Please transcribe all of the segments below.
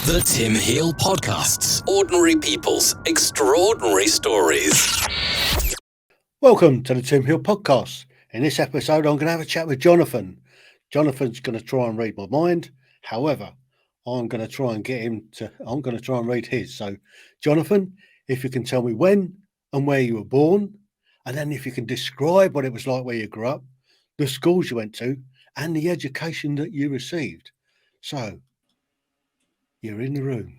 The Tim Heale Podcasts. Ordinary people's extraordinary stories. Welcome to the Tim Heale Podcast. In this episode, I'm going to have a chat with Jonathan. Jonathan's going to try and read my mind. However, I'm going to try and read his. So, Jonathan, if you can tell me when and where you were born, and then if you can describe what it was like where you grew up, the schools you went to, and the education that you received. So, you're in the room.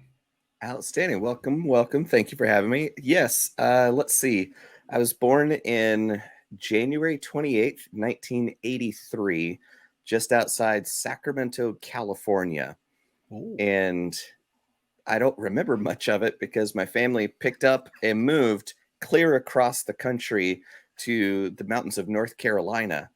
Outstanding. Welcome. Thank you for having me. Yes, let's see. I was born in January 28th, 1983, just outside Sacramento, California. Ooh. And I don't remember much of it because my family picked up and moved clear across the country to the mountains of North Carolina.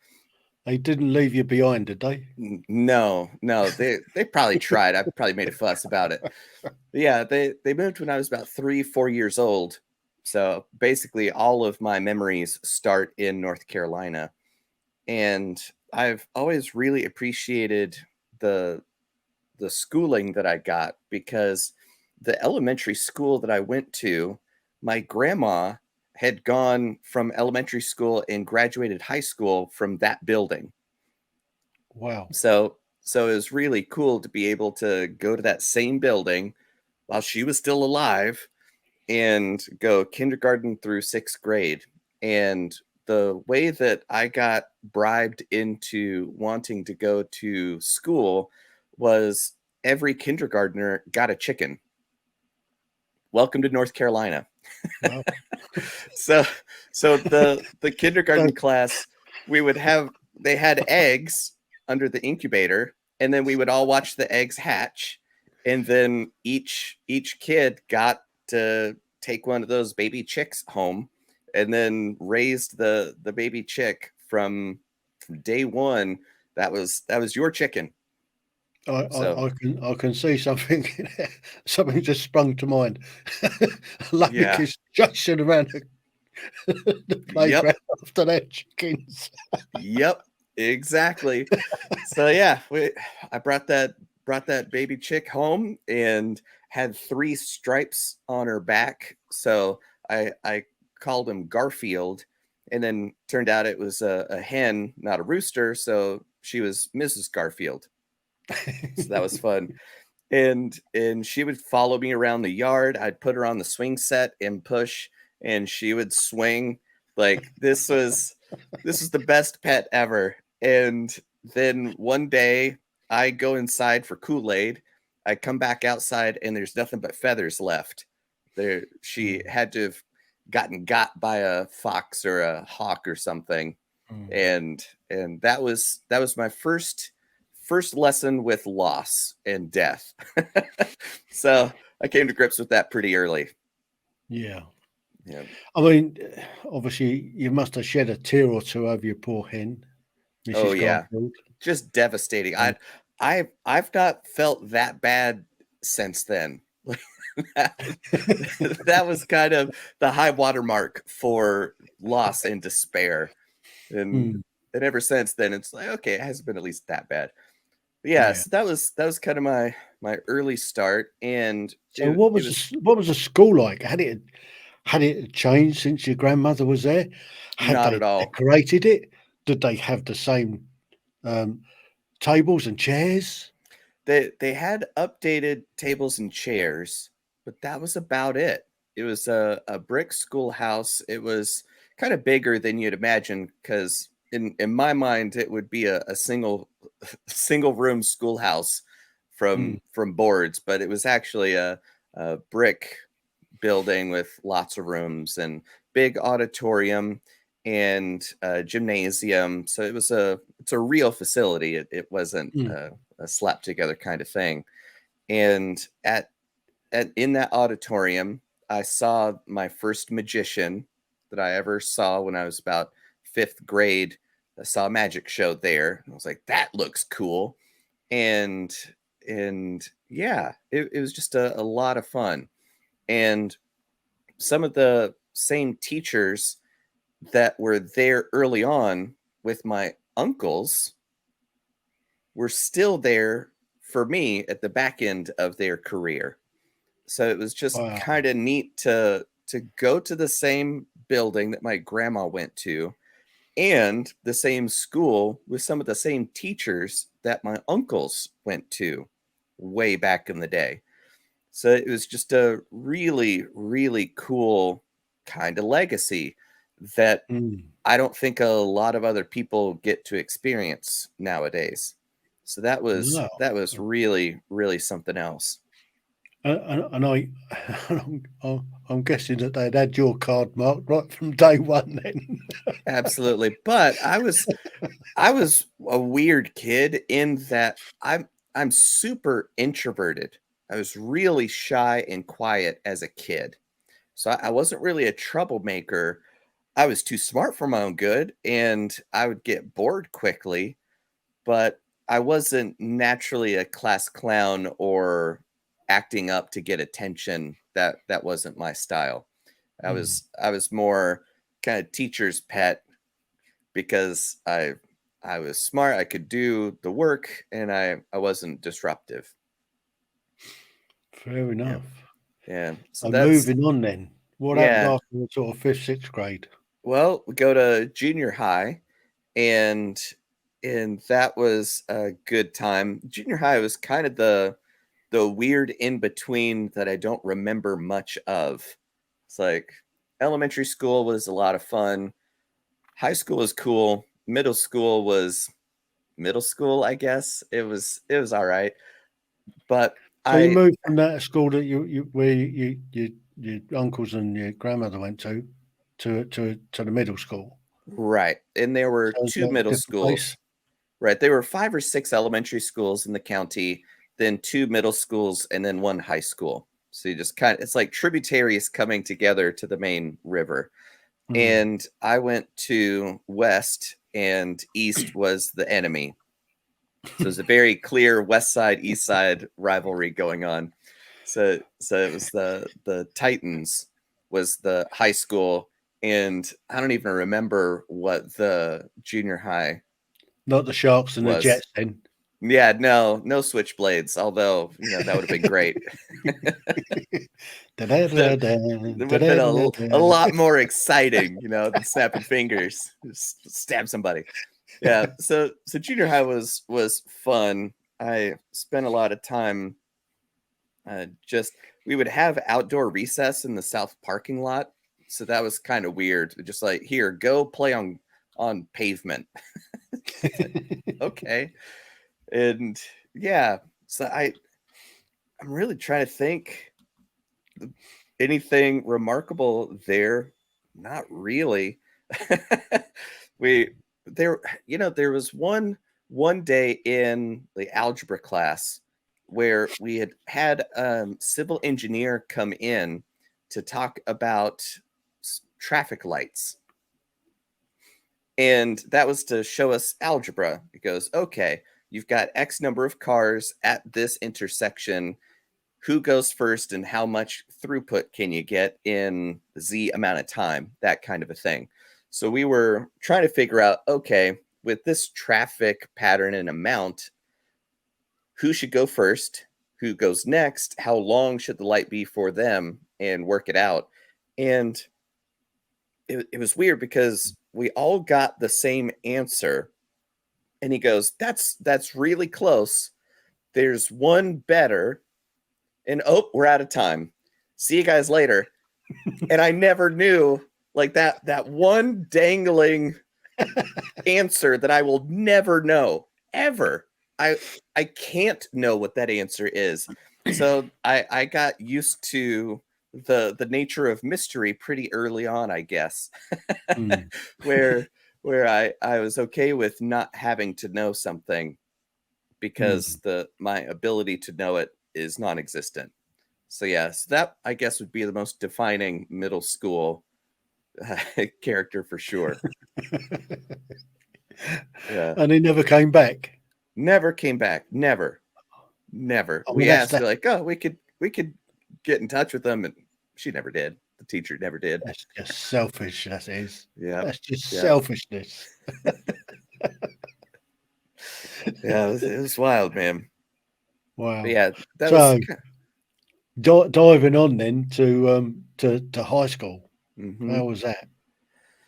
They didn't leave you behind, did they? No, they probably tried. I probably made a fuss about it. But yeah, they moved when I was about 3-4 years old. So basically all of my memories start in North Carolina. And I've always really appreciated the schooling that I got because the elementary school that I went to, my grandma had gone from elementary school and graduated high school from that building. Wow. So it was really cool to be able to go to that same building while she was still alive and go kindergarten through 6th grade. And the way that I got bribed into wanting to go to school was every kindergartner got a chicken. Welcome to North Carolina. Wow. So the kindergarten class, they had eggs under the incubator, and then we would all watch the eggs hatch, and then each kid got to take one of those baby chicks home and then raised the baby chick from day one. That was your chicken. I can see something something just sprung to mind. Like Yeah. kids chasing around the playground after their chickens. Yep, exactly. So yeah, I brought that baby chick home and had 3 stripes on her back. So I called him Garfield, and then turned out it was a hen, not a rooster. So she was Mrs. Garfield. So that was fun. And she would follow me around the yard. I'd put her on the swing set and push, and she would swing. Like this was the best pet ever. And then one day I go inside for Kool-Aid. I come back outside and there's nothing but feathers left. She had to have gotten got by a fox or a hawk or something. And that was my first lesson with loss and death. So I came to grips with that pretty early. Yeah. Yeah. I mean, obviously, you must have shed a tear or two over your poor hen, Mrs. Oh yeah, Garfield. just devastating. I've not felt that bad since then. That was kind of the high watermark for loss and despair, and ever since then it's like, okay, it hasn't been at least that bad. But yeah, so that was kind of my early start. And so what was the school like? Had it changed since your grandmother was there? Had not they at all. decorated it? Did they have the same tables and chairs? They had updated tables and chairs, but that was about it. It was a brick schoolhouse. It was kind of bigger than you'd imagine, because in my mind it would be a single room schoolhouse from boards, but it was actually a brick building with lots of rooms and big auditorium and gymnasium. So it's a real facility. It wasn't a slapped together kind of thing. And in that auditorium, I saw my first magician that I ever saw when I was about 5th grade. I saw a magic show there. I was like, that looks cool. And yeah, it was just a lot of fun. And some of the same teachers that were there early on with my uncles were still there for me at the back end of their career. So it was just Wow. kind of neat to go to the same building that my grandma went to and the same school with some of the same teachers that my uncles went to way back in the day. So it was just a really, really cool kind of legacy that Mm. I don't think a lot of other people get to experience nowadays. So that was No. really, really something else. And I'm guessing that they'd had your card marked right from day one then. Absolutely. But I was a weird kid in that I'm super introverted. I was really shy and quiet as a kid. So I wasn't really a troublemaker. I was too smart for my own good and I would get bored quickly, but I wasn't naturally a class clown or acting up to get attention. That wasn't my style. Mm. I was more kind of teacher's pet because I was smart, I could do the work, and I wasn't disruptive. Fair enough. Yeah. So And that's moving on then, what happened yeah. after the sort of 5th, 6th grade? Well, we go to junior high and that was a good time. Junior high was kind of the weird in between that I don't remember much of. It's like elementary school was a lot of fun. High school was cool. Middle school was middle school, I guess. It was all right. But So you I moved from that school that where your uncles and your grandmother went to the middle school. right. And there were So is two that a middle different place? schools. Right. There were 5 or 6 elementary schools in the county, then 2 middle schools, and then 1 high school. So you just it's like tributaries coming together to the main river. Mm. And I went to west, and east was the enemy. So there's a very clear west side, east side rivalry going on. So it was the Titans was the high school, and I don't even remember what the junior high Not the Sharks and the was. Jets then. Yeah, no switchblades, although, that would have been great. That would have been a lot more exciting, than snapping fingers. Just stab somebody. Yeah, so junior high was fun. I spent a lot of time we would have outdoor recess in the south parking lot. So that was kind of weird. Just like, here, go play on pavement. Okay. And yeah, so I'm really trying to think anything remarkable there. Not really. There was one day in the algebra class where we had civil engineer come in to talk about traffic lights. And that was to show us algebra. It goes, okay, you've got X number of cars at this intersection. Who goes first and how much throughput can you get in Z amount of time? That kind of a thing. So we were trying to figure out, okay, with this traffic pattern and amount, who should go first? Who goes next? How long should the light be for them? And work it out. And it was weird because we all got the same answer. And he goes, that's really close. There's one better. And we're out of time. See you guys later. And I never knew, like, that one dangling answer that I will never know ever. I can't know what that answer is. So I got used to the nature of mystery pretty early on, I guess. Mm. where I was okay with not having to know something because my ability to know it is non-existent. So yes, that I guess would be the most defining middle school character for sure. Yeah, And he never came back. never came back. Never. I We mean, that's asked, we're like, oh, we could get in touch with them, and she never did. The teacher never did. that's just selfish. That is. Yeah, That's just yeah, selfishness. yeah. It was wild, man. Wow. But yeah, that was. So diving on then to high school. Mhm. How was that?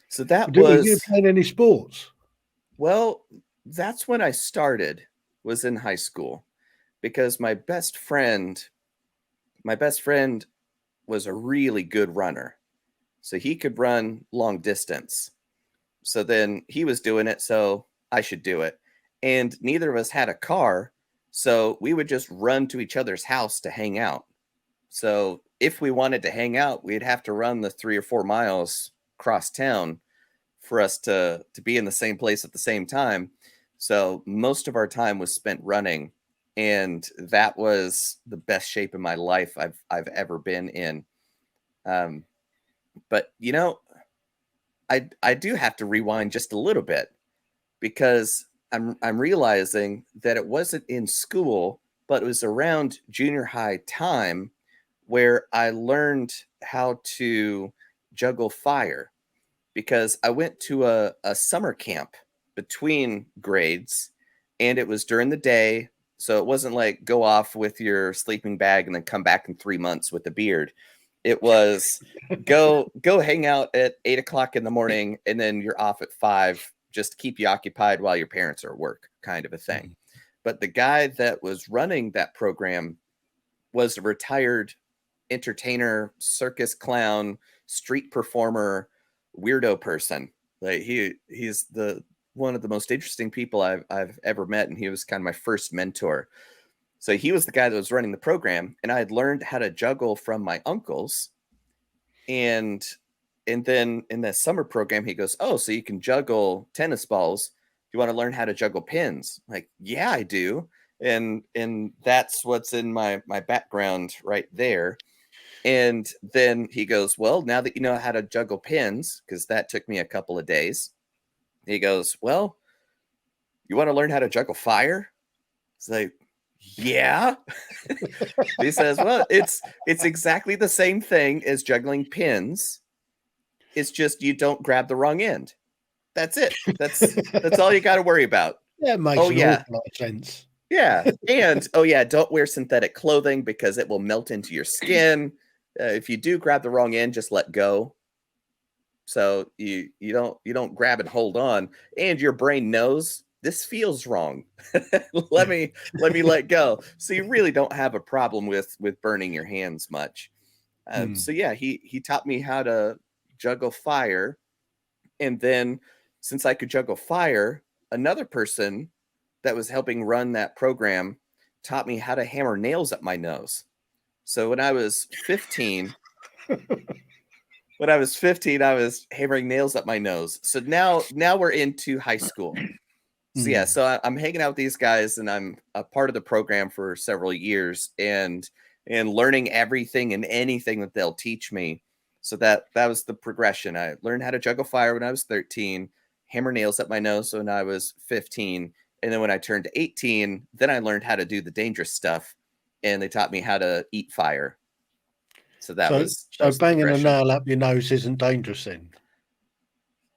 So that Were you was, playing any sports? well, that's when I started, was in high school, because my best friend was a really good runner. So he could run long distance. So then he was doing it, so I should do it. And neither of us had a car, so we would just run to each other's house to hang out. So if we wanted to hang out, we'd have to run the 3 or 4 miles across town for us to be in the same place at the same time. So most of our time was spent running, and that was the best shape in my life I've ever been in. Um, but I do have to rewind just a little bit, because I'm realizing that it wasn't in school, but it was around junior high time where I learned how to juggle fire, because I went to a summer camp between grades, and it was during the day. So it wasn't like go off with your sleeping bag and then come back in 3 months with a beard. It was go hang out at 8 o'clock in the morning, and then you're off at 5, just to keep you occupied while your parents are at work, kind of a thing. Mm. But the guy that was running that program was a retired entertainer, circus clown, street performer, weirdo person. Like he's the one of the most interesting people I've ever met, and he was kind of my first mentor. So he was the guy that was running the program, and I had learned how to juggle from my uncles. And then in the summer program, he goes, "Oh, so you can juggle tennis balls? You want to learn how to juggle pins?" I'm like, yeah, I do. And that's what's in my background right there. And then he goes, "Well, now that you know how to juggle pins, because that took me a couple of days," he goes, "Well, you want to learn how to juggle fire?" It's like, yeah. He says, "Well, it's exactly the same thing as juggling pins. It's just you don't grab the wrong end. That's it. That's all you got to worry about." That makes Oh an yeah. awful lot of sense. Yeah. And oh yeah, don't wear synthetic clothing because it will melt into your skin. If you do grab the wrong end, just let go. So you don't grab and hold on, and your brain knows this feels wrong. let me let go. So you really don't have a problem with burning your hands much. Mm. So yeah, he taught me how to juggle fire, and then since I could juggle fire, another person that was helping run that program taught me how to hammer nails up my nose. So when I was 15, I was hammering nails up my nose. So now we're into high school. So yeah, Mm. so I'm hanging out with these guys, and I'm a part of the program for several years, and learning everything and anything that they'll teach me. So that was the progression. I learned how to juggle fire when I was 13, hammer nails up my nose when I was 15, and then when I turned 18, then I learned how to do the dangerous stuff, and they taught me how to eat fire. So that So was that so was the banging a progression. nail up your nose isn't dangerous then?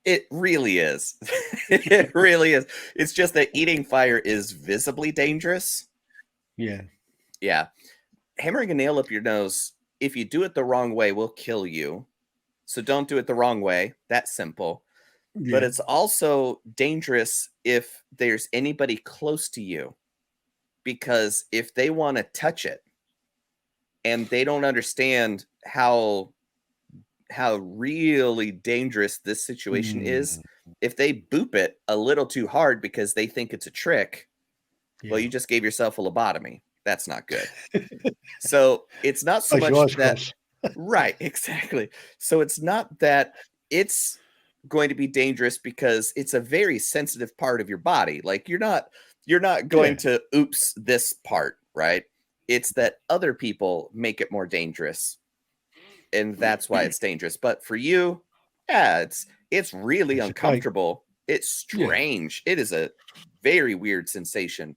It really is. It really is. It's just that eating fire is visibly dangerous. Yeah. Yeah. Hammering a nail up your nose, if you do it the wrong way, will kill you. So don't do it the wrong way. That's simple. But Yeah. it's also dangerous if there's anybody close to you, because if they want to touch it and they don't understand how really dangerous this situation is, Mm. if they boop it a little too hard because they think it's a trick, well, Yeah. you just gave yourself a lobotomy. That's not good. So it's not so Makes your much eyes that, cross. right, exactly. So it's not that it's going to be dangerous because it's a very sensitive part of your body. Like you're not going Yeah. to oops this part, right? It's that other people make it more dangerous, and that's why it's dangerous. But for you, yeah, it's really It's okay. uncomfortable. It's Yeah. strange. It is a very weird sensation,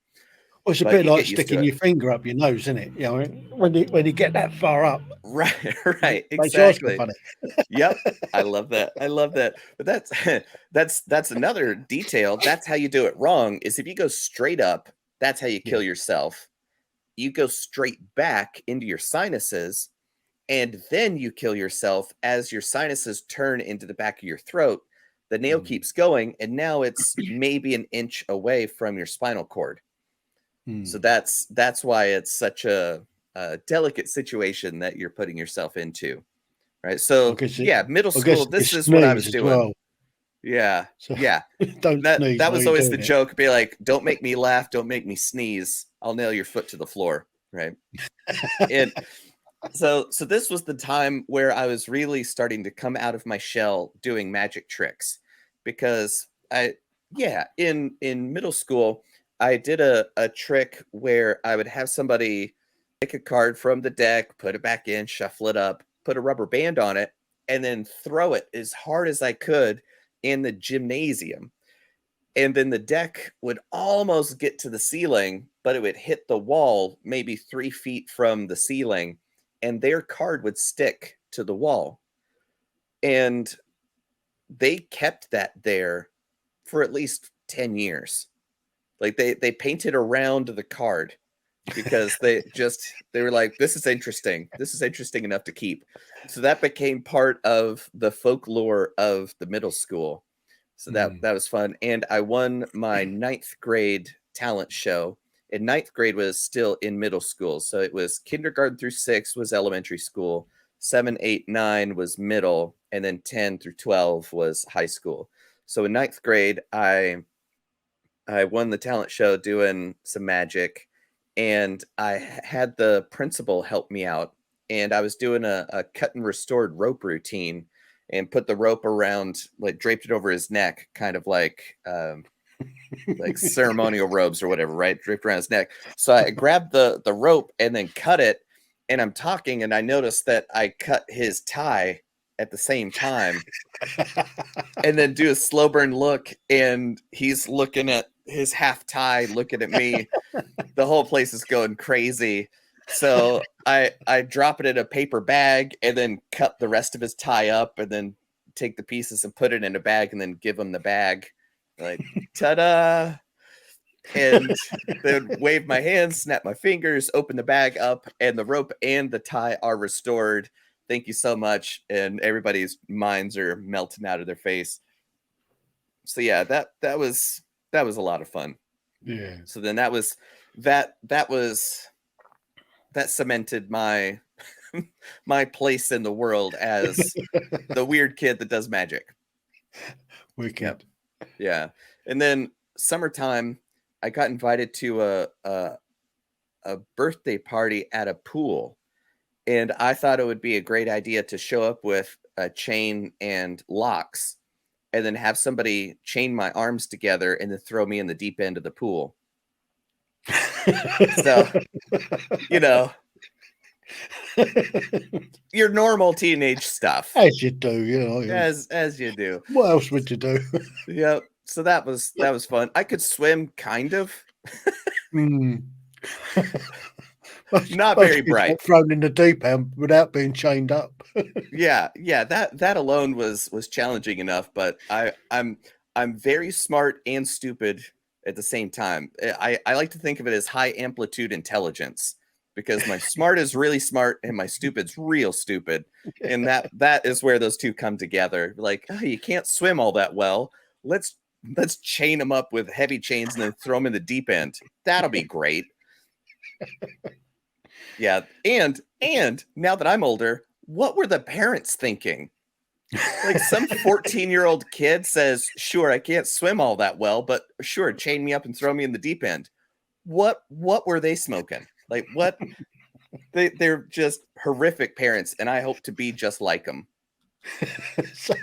Well, it's a but bit you like get used to sticking it. your finger up your nose, isn't it? You know, when you get that far up, Right, it right, makes your eyes go exactly. funny. Yep. I love that. I love that. But that's that's another detail. That's how you do it wrong, is if you go straight up, that's how you Yeah. kill yourself. you go straight back into your sinuses, and then you kill yourself as your sinuses turn into the back of your throat. The nail keeps going, and now it's maybe an inch away from your spinal cord. So that's why it's such a delicate situation that you're putting yourself into, right? So middle school, this is what I was doing. Well. Yeah, so yeah. That was always the joke. Be like, don't make me laugh, don't make me sneeze. I'll nail your foot to the floor, right? And so this was the time where I was really starting to come out of my shell doing magic tricks, because in middle school, I did a trick where I would have somebody take a card from the deck, put it back in, shuffle it up, put a rubber band on it, and then throw it as hard as I could in the gymnasium. And then the deck would almost get to the ceiling, but it would hit the wall maybe 3 feet from the ceiling, and their card would stick to the wall. And they kept that there for at least 10 years. Like they painted around the card because they were like, this is interesting. This is interesting enough to keep. So that became part of the folklore of the middle school. So that was fun. And I won my 9th grade talent show. And 9th grade was still in middle school. So it was kindergarten through 6 was elementary school. 7, 8, 9 was middle. And then 10 through 12 was high school. So in 9th grade, I won the talent show doing some magic, and I had the principal help me out, and I was doing a cut and restored rope routine, and put the rope around, like draped it over his neck, kind of like ceremonial robes or whatever, right? Draped around his neck. So I grabbed the rope and then cut it, and I'm talking, and I noticed that I cut his tie at the same time, and then do a slow burn look, and he's looking at his half tie, looking at me. The whole place is going crazy. So I drop it in a paper bag and then cut the rest of his tie up, and then take the pieces and put it in a bag, and then give him the bag, like, ta-da. And then wave my hands, snap my fingers, open the bag up, and the rope and the tie are restored. Thank you so much. And everybody's minds are melting out of their face. So yeah, that was a lot of fun. Yeah. So then that cemented my my place in the world as the weird kid that does magic. Wicked. Yep. Yeah. And then summertime, I got invited to a birthday party at a pool. And I thought it would be a great idea to show up with a chain and locks, and then have somebody chain my arms together and then throw me in the deep end of the pool. So, your normal teenage stuff. As you do, As you do. What else would you do? Yep. So that was fun. I could swim, kind of. Not very bright. Thrown in the deep end without being chained up. Yeah. That alone was challenging enough, but I'm very smart and stupid at the same time. I like to think of it as high amplitude intelligence, because my smart is really smart and my stupid's real stupid, and that is where those two come together. Like, oh, you can't swim all that well. Let's chain them up with heavy chains and then throw them in the deep end. That'll be great. Yeah. And now that I'm older, what were the parents thinking? Like, some 14-year-old kid says, sure, I can't swim all that well, but sure, chain me up and throw me in the deep end. What were they smoking? Like, what? They're just horrific parents, and I hope to be just like them. So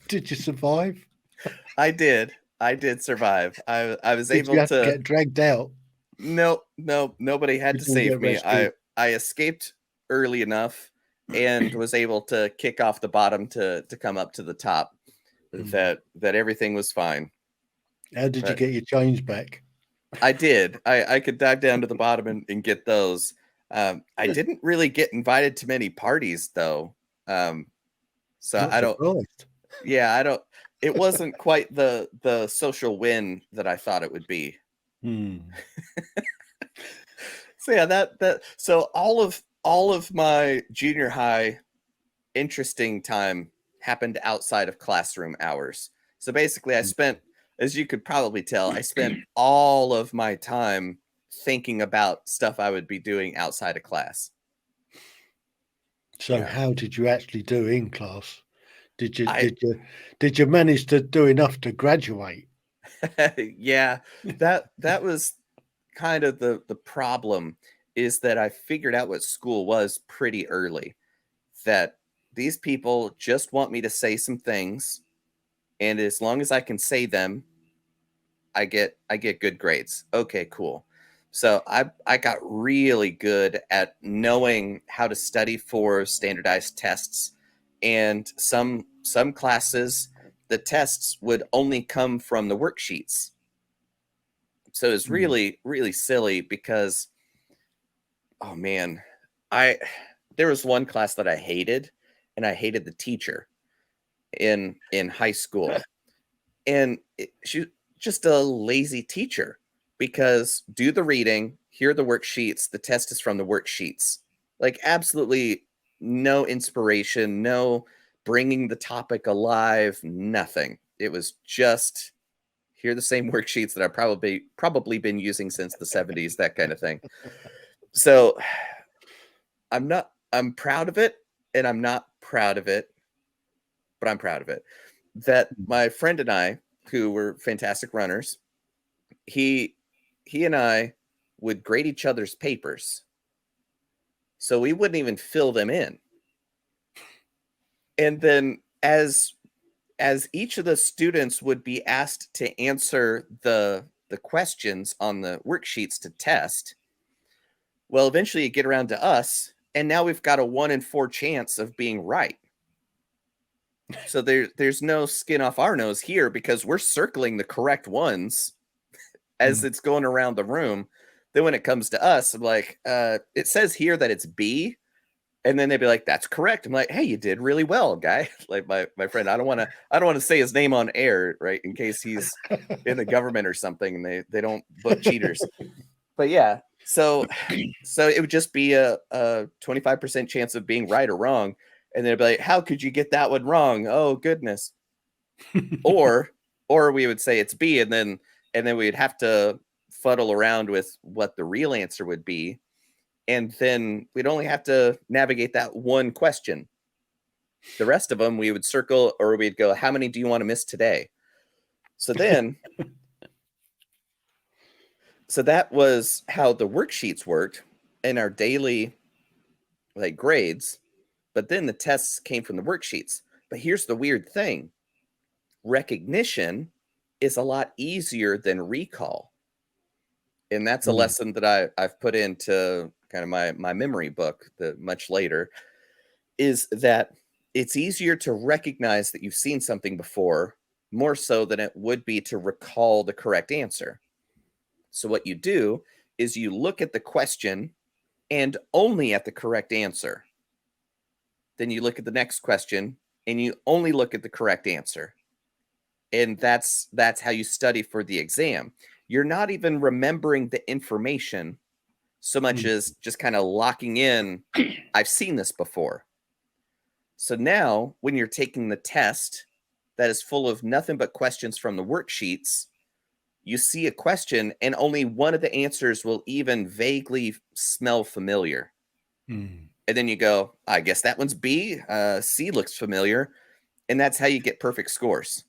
did you survive? I did survive. I was able to get dragged out. No, nobody had to save me. I escaped early enough and was able to kick off the bottom to come up to the top. That everything was fine. How did you get your chains back? I did. I could dive down to the bottom and get those. I didn't really get invited to many parties though. So I don't. Surprised. Yeah, I don't. It wasn't quite the social win that I thought it would be. So yeah, so all of my junior high interesting time happened outside of classroom hours. So basically I spent, as you could probably tell, I spent all of my time thinking about stuff I would be doing outside of class. So Yeah. how did you actually do in class? Did you I did you manage to do enough to graduate? yeah, that was kind of the problem, is that I figured out what school was pretty early. That these people just want me to say some things, and as long as I can say them, I get good grades. Okay, cool. So I got really good at knowing how to study for standardized tests, and some classes the tests would only come from the worksheets. So it's Mm. really silly because, oh man, I there was one class that I hated, and I hated the teacher in high school. And she just a lazy teacher, because do the reading, here are the worksheets, the test is from the worksheets. Like absolutely no inspiration, no bringing the topic alive, nothing. It was just, here are the same worksheets that I've probably been using since the 70s, that kind of thing. So I'm proud of it, and I'm not proud of it, but I'm proud of it. That my friend and I, who were fantastic runners, he and I would grade each other's papers. So we wouldn't even fill them in. And then as each of the students would be asked to answer the questions on the worksheets to test, well, eventually you get around to us, and now we've got a 1 in 4 chance of being right. So there's no skin off our nose here, because we're circling the correct ones as it's going around the room. Then when it comes to us, I'm like, it says here that it's B. And then they'd be like, that's correct. I'm like, hey, you did really well, guy. Like my friend, I don't want to say his name on air, right? In case he's in the government or something and they don't book cheaters. But yeah, so it would just be a 25% chance of being right or wrong. And they'd be like, how could you get that one wrong? Oh goodness. Or we would say it's B, and then we'd have to fuddle around with what the real answer would be, and then we'd only have to navigate that one question. The rest of them we would circle, or we'd go, how many do you want to miss today? So then so that was how the worksheets worked in our daily like grades, but then the tests came from the worksheets. But here's the weird thing: recognition is a lot easier than recall. And that's a lesson that I've put into kind of my memory book, the much later, is that it's easier to recognize that you've seen something before, more so than it would be to recall the correct answer. So what you do is you look at the question and only at the correct answer. Then you look at the next question and you only look at the correct answer. And that's how you study for the exam. You're not even remembering the information so much as just kind of locking in, I've seen this before. So now when you're taking the test that is full of nothing but questions from the worksheets, you see a question and only one of the answers will even vaguely smell familiar. And then you go, I guess that one's B. C looks familiar. And that's how you get perfect scores.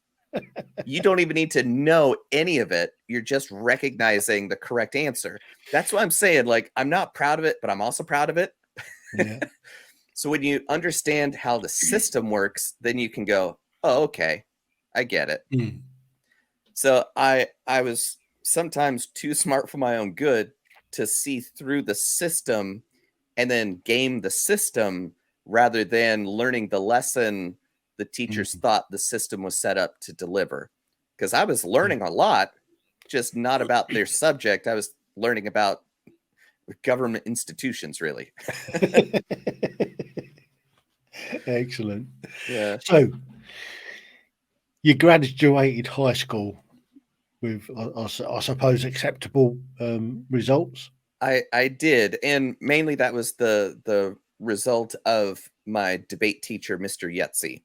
You don't even need to know any of it. You're just recognizing the correct answer. That's what I'm saying. Like, I'm not proud of it, but I'm also proud of it. Yeah. So when you understand how the system works, then you can go, oh, okay, I get it. So I was sometimes too smart for my own good to see through the system and then game the system, rather than learning the lesson the teachers thought the system was set up to deliver. Because I was learning a lot, just not about their subject. I was learning about government institutions, really. Excellent. Yeah. So you graduated high school with, I suppose, acceptable results. I did, and mainly that was the result of my debate teacher, Mr. Yetzi.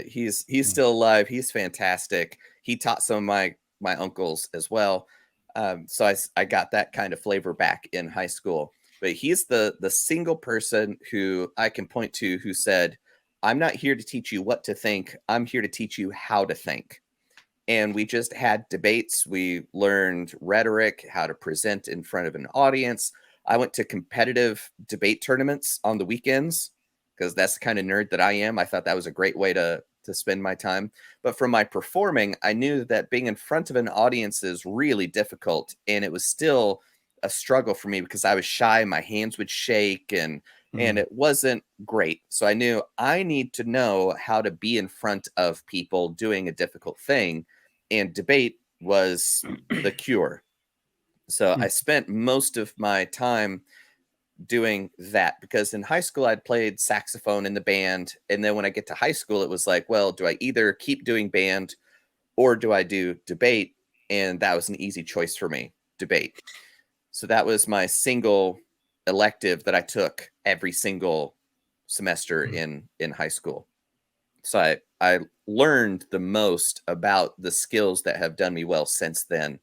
He's still alive. He's fantastic. He taught some of my uncles as well. So I got that kind of flavor back in high school. But he's the single person who I can point to who said, "I'm not here to teach you what to think. I'm here to teach you how to think." And we just had debates. We learned rhetoric, how to present in front of an audience. I went to competitive debate tournaments on the weekends because that's the kind of nerd that I am. I thought that was a great way to spend my time. But from my performing, I knew that being in front of an audience is really difficult. And it was still a struggle for me because I was shy. My hands would shake and it wasn't great. So I knew I need to know how to be in front of people doing a difficult thing. And debate was the cure. So I spent most of my time doing that because in high school I'd played saxophone in the band. And then when I get to high school, it was like, well, do I either keep doing band or do I do debate? And that was an easy choice for me, debate. So that was my single elective that I took every single semester in high school. So I learned the most about the skills that have done me well since then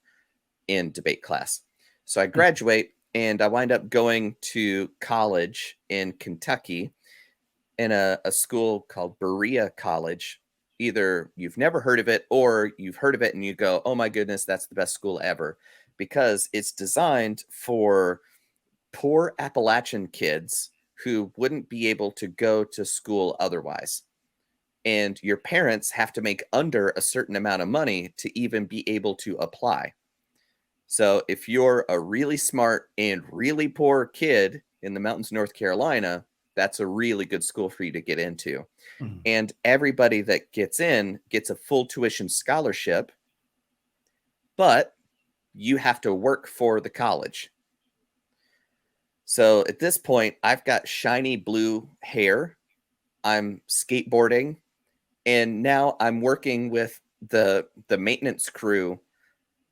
in debate class. So I graduate and I wind up going to college in Kentucky in a school called Berea College. Either you've never heard of it or you've heard of it and you go, oh my goodness, that's the best school ever, because it's designed for poor Appalachian kids who wouldn't be able to go to school otherwise. And your parents have to make under a certain amount of money to even be able to apply. So if you're a really smart and really poor kid in the mountains of North Carolina, that's a really good school for you to get into. And everybody that gets in gets a full tuition scholarship, but you have to work for the college. So at this point, I've got shiny blue hair. I'm skateboarding. And now I'm working with the maintenance crew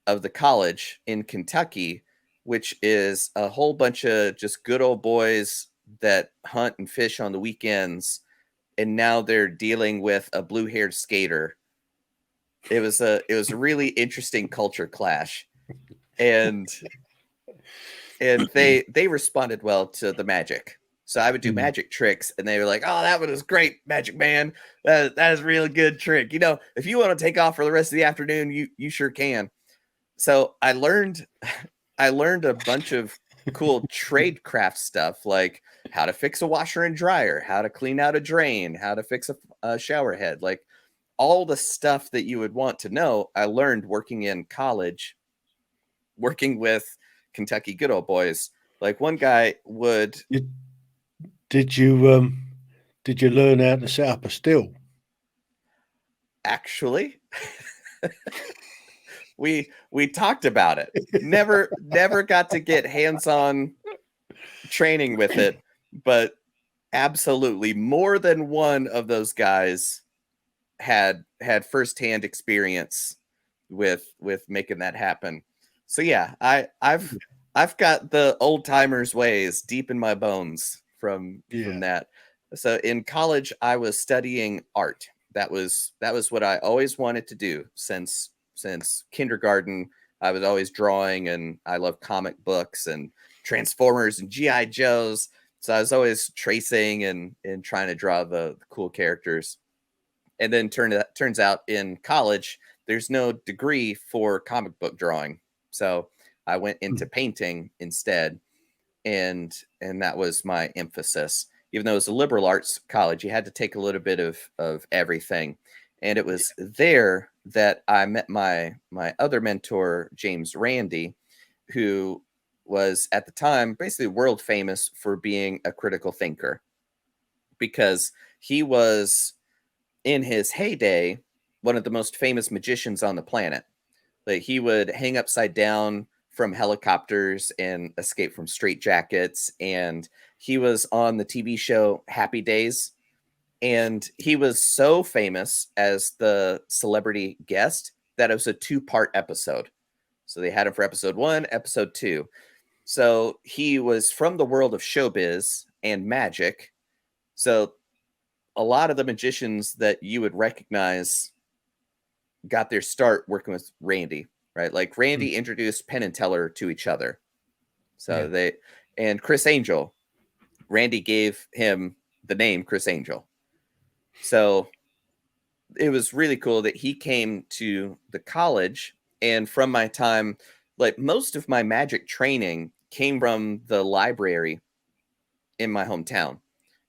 of the college in Kentucky, which is a whole bunch of just good old boys that hunt and fish on the weekends. And now they're dealing with a blue-haired skater. It was a really interesting culture clash. And they responded well to the magic. So I would do magic tricks, and they were like, "Oh, that one was great, Magic Man. That is a really good trick. You know, if you want to take off for the rest of the afternoon, you sure can." So I learned a bunch of cool trade craft stuff, like how to fix a washer and dryer, how to clean out a drain, how to fix a shower head, like all the stuff that you would want to know. I learned working in college, working with Kentucky good old boys. Like one guy would. Did you learn how to set up a still? Actually, we talked about it. Never got to get hands-on training with it, but absolutely more than one of those guys had firsthand experience with making that happen. So yeah, I've got the old timers ways deep in my bones from that. So in college, I was studying art. That was what I always wanted to do since kindergarten. I was always drawing, and I love comic books and Transformers and G.I. Joes. So I was always tracing and trying to draw the cool characters. And then turns out in college, there's no degree for comic book drawing. So I went into painting instead. And that was my emphasis. Even though it was a liberal arts college, you had to take a little bit of everything. And it was there that I met my other mentor, James Randi, who was at the time basically world famous for being a critical thinker, because he was in his heyday one of the most famous magicians on the planet. Like he would hang upside down from helicopters and escape from straitjackets. And he was on the TV show Happy Days. And he was so famous as the celebrity guest that it was a 2-part episode. So they had him for episode 1, episode 2. So he was from the world of showbiz and magic. So a lot of the magicians that you would recognize got their start working with Randy, right? Like Randy introduced Penn and Teller to each other. So and Chris Angel, Randy gave him the name Chris Angel. So it was really cool that he came to the college. And from my time, like most of my magic training came from the library in my hometown.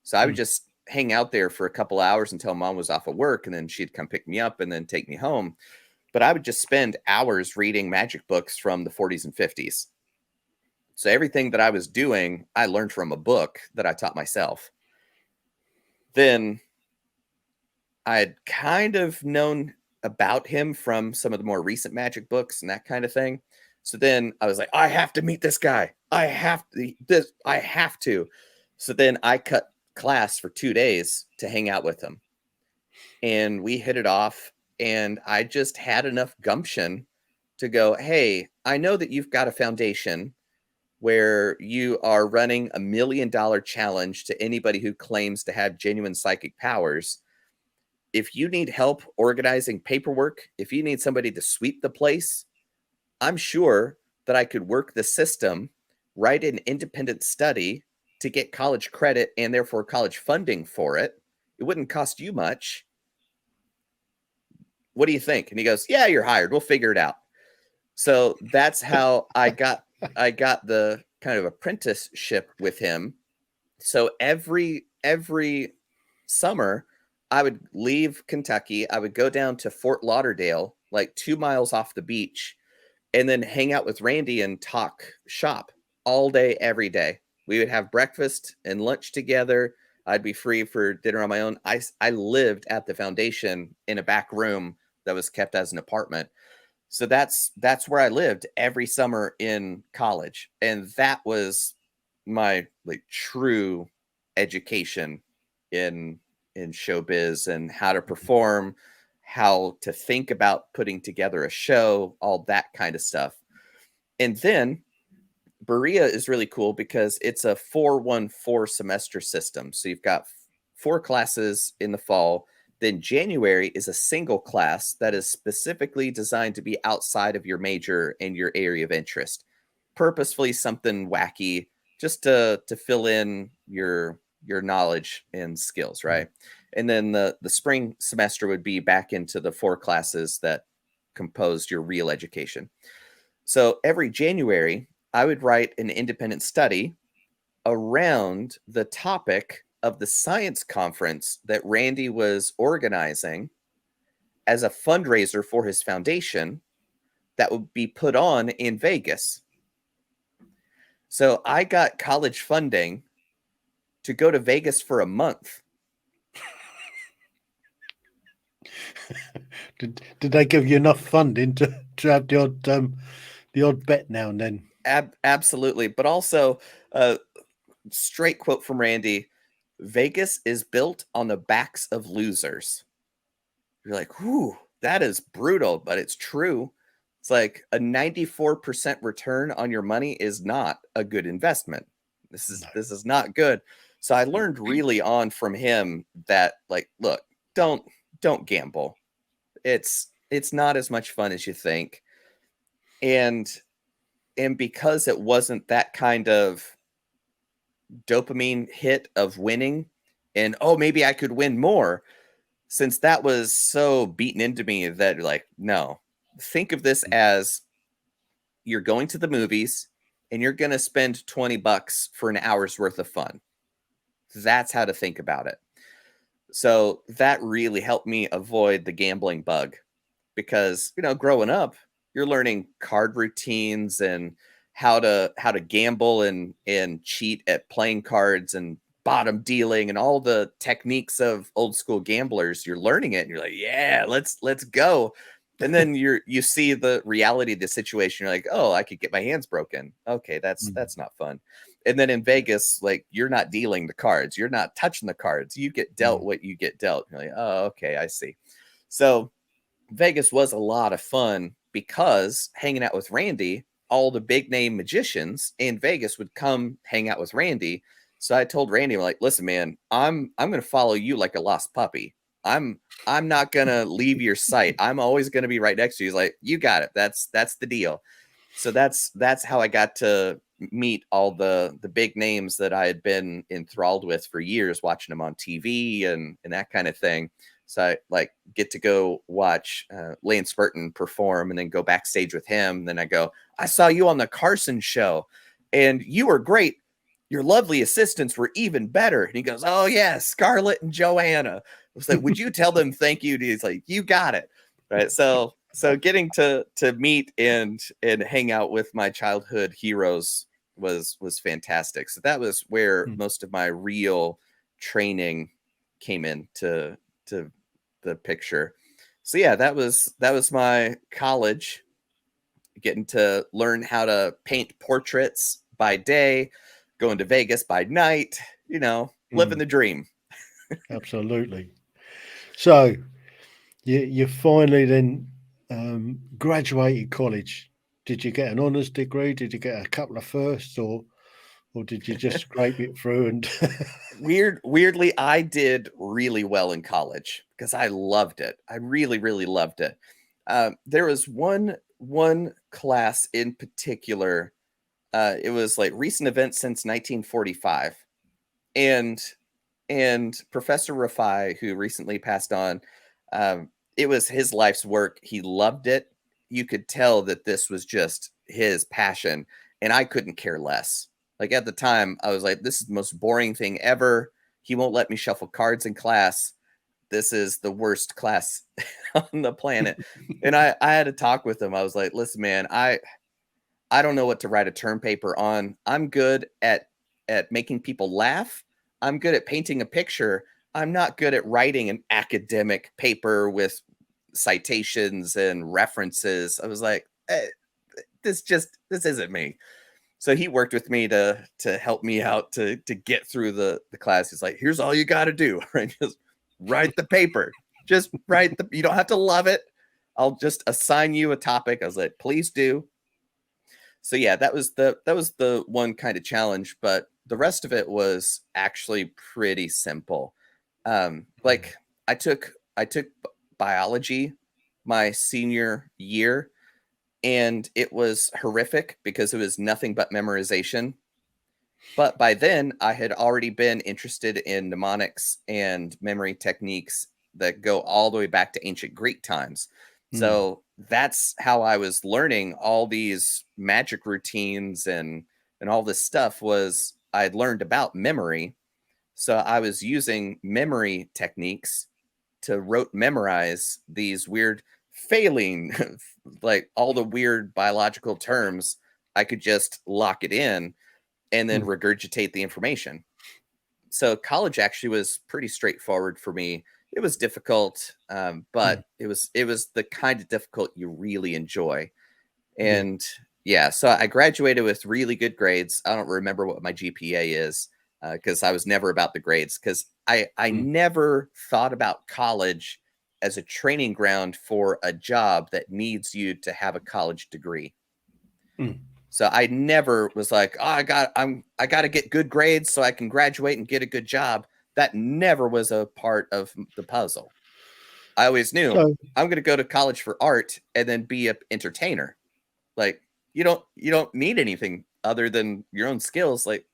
So I would just hang out there for a couple hours until mom was off of work, and then she'd come pick me up and then take me home. But I would just spend hours reading magic books from the 40s and 50s. So everything that I was doing, I learned from a book that I taught myself. Then I had kind of known about him from some of the more recent magic books and that kind of thing. So then I was like, I have to meet this guy. I have to. So then I cut class for 2 days to hang out with him. And we hit it off. And I just had enough gumption to go, hey, I know that you've got a foundation where you are running $1 million challenge to anybody who claims to have genuine psychic powers. If you need help organizing paperwork, if you need somebody to sweep the place, I'm sure that I could work the system, write an independent study to get college credit and therefore college funding for it. It wouldn't cost you much. What do you think? And he goes, yeah, you're hired. We'll figure it out. So that's how I got the kind of apprenticeship with him. So every summer I would leave Kentucky. I would go down to Fort Lauderdale, like 2 miles off the beach, and then hang out with Randy and talk shop all day, every day. We would have breakfast and lunch together. I'd be free for dinner on my own. I lived at the foundation in a back room that was kept as an apartment. So that's where I lived every summer in college. And that was my like true education in showbiz and how to perform, how to think about putting together a show, all that kind of stuff. And then Berea is really cool because it's a 4-1-4 semester system. So you've got 4 classes in the fall. Then January is a single class that is specifically designed to be outside of your major and your area of interest. Purposefully something wacky just to fill in your knowledge and skills, right? And then the spring semester would be back into the 4 classes that composed your real education. So every January, I would write an independent study around the topic of the science conference that Randy was organizing as a fundraiser for his foundation that would be put on in Vegas. So I got college funding to go to Vegas for a month. Did they give you enough funding to have the odd bet now and then? Absolutely. But also, straight quote from Randy, Vegas is built on the backs of losers. You're like, whew, that is brutal, but it's true. It's like a 94% return on your money is not a good investment. This is not good. So I learned really on from him that, like, look, don't gamble. It's not as much fun as you think. And because it wasn't that kind of dopamine hit of winning and, oh, maybe I could win more, since that was so beaten into me that, like, no, think of this as you're going to the movies and you're going to spend $20 for an hour's worth of fun. That's how to think about it. So that really helped me avoid the gambling bug because, growing up, you're learning card routines and how to gamble and cheat at playing cards and bottom dealing and all the techniques of old school gamblers. You're learning it and you're like, yeah, let's go. And then you see the reality of the situation. You're like, oh, I could get my hands broken. Okay, that's not fun. And then in Vegas, like, you're not dealing the cards. You're not touching the cards. You get dealt what you get dealt. You're like, oh, okay, I see. So Vegas was a lot of fun because hanging out with Randy all the big name magicians in Vegas would come hang out with Randy. So I told Randy, like, listen, man, I'm going to follow you like a lost puppy. I'm not going to leave your sight. I'm always going to be right next to you. He's like, you got it. That's the deal. So that's how I got to meet all the big names that I had been enthralled with for years, watching them on TV and that kind of thing. So I like get to go watch Lance Burton perform and then go backstage with him. Then I go, I saw you on the Carson show and you were great. Your lovely assistants were even better. And he goes, oh yeah, Scarlett and Joanna. I was like, would you tell them thank you? And he's like, you got it. Right. So getting to meet and hang out with my childhood heroes was fantastic. So that was where most of my real training came into the picture. So yeah, that was my college, getting to learn how to paint portraits by day, going to Vegas by night, living the dream. Absolutely. So you finally then graduated college. Did you get an honours degree? Did you get a couple of firsts, or did you just scrape it through? And weirdly, I did really well in college because I loved it. I really, really loved it. There was one class in particular. It was like recent events since 1945, and Professor Rafai, who recently passed on, it was his life's work. He loved it. You could tell that this was just his passion, and I couldn't care less. Like at the time, I was like, this is the most boring thing ever. He won't let me shuffle cards in class. This is the worst class on the planet. And I had to talk with him. I was like, listen, man, I don't know what to write a term paper on. I'm good at making people laugh. I'm good at painting a picture. I'm not good at writing an academic paper with citations and references. I was like, this isn't me. So he worked with me to help me out to get through the class. He's like, here's all you got to do, right? Just write the paper. Just write you don't have to love it. I'll just assign you a topic. I was like, please do. So yeah, that was the one kind of challenge, but the rest of it was actually pretty simple. Like I took biology my senior year, and it was horrific because it was nothing but memorization. But by then I had already been interested in mnemonics and memory techniques that go all the way back to ancient Greek times. So that's how I was learning all these magic routines and all this stuff. Was I'd learned about memory. So I was using memory techniques to rote memorize these weird failing, like all the weird biological terms. I could just lock it in and then regurgitate the information. So college actually was pretty straightforward for me. It was difficult, but it was the kind of difficult you really enjoy. And yeah, so I graduated with really good grades. I don't remember what my GPA is because I was never about the grades, because I never thought about college as a training ground for a job that needs you to have a college degree. So I never was like, oh, I got to get good grades so I can graduate and get a good job. That never was a part of the puzzle. I always knew I'm going to go to college for art and then be an entertainer. Like you don't need anything other than your own skills. Like,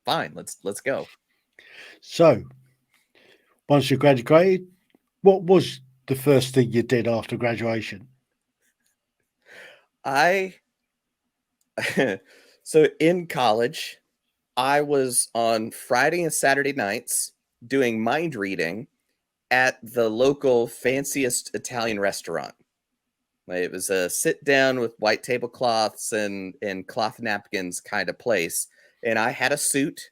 fine, let's go. So once you graduated, what was the first thing you did after graduation? So in college, I was on Friday and Saturday nights doing mind reading at the local fanciest Italian restaurant. It was a sit down with white tablecloths and cloth napkins kind of place. And I had a suit,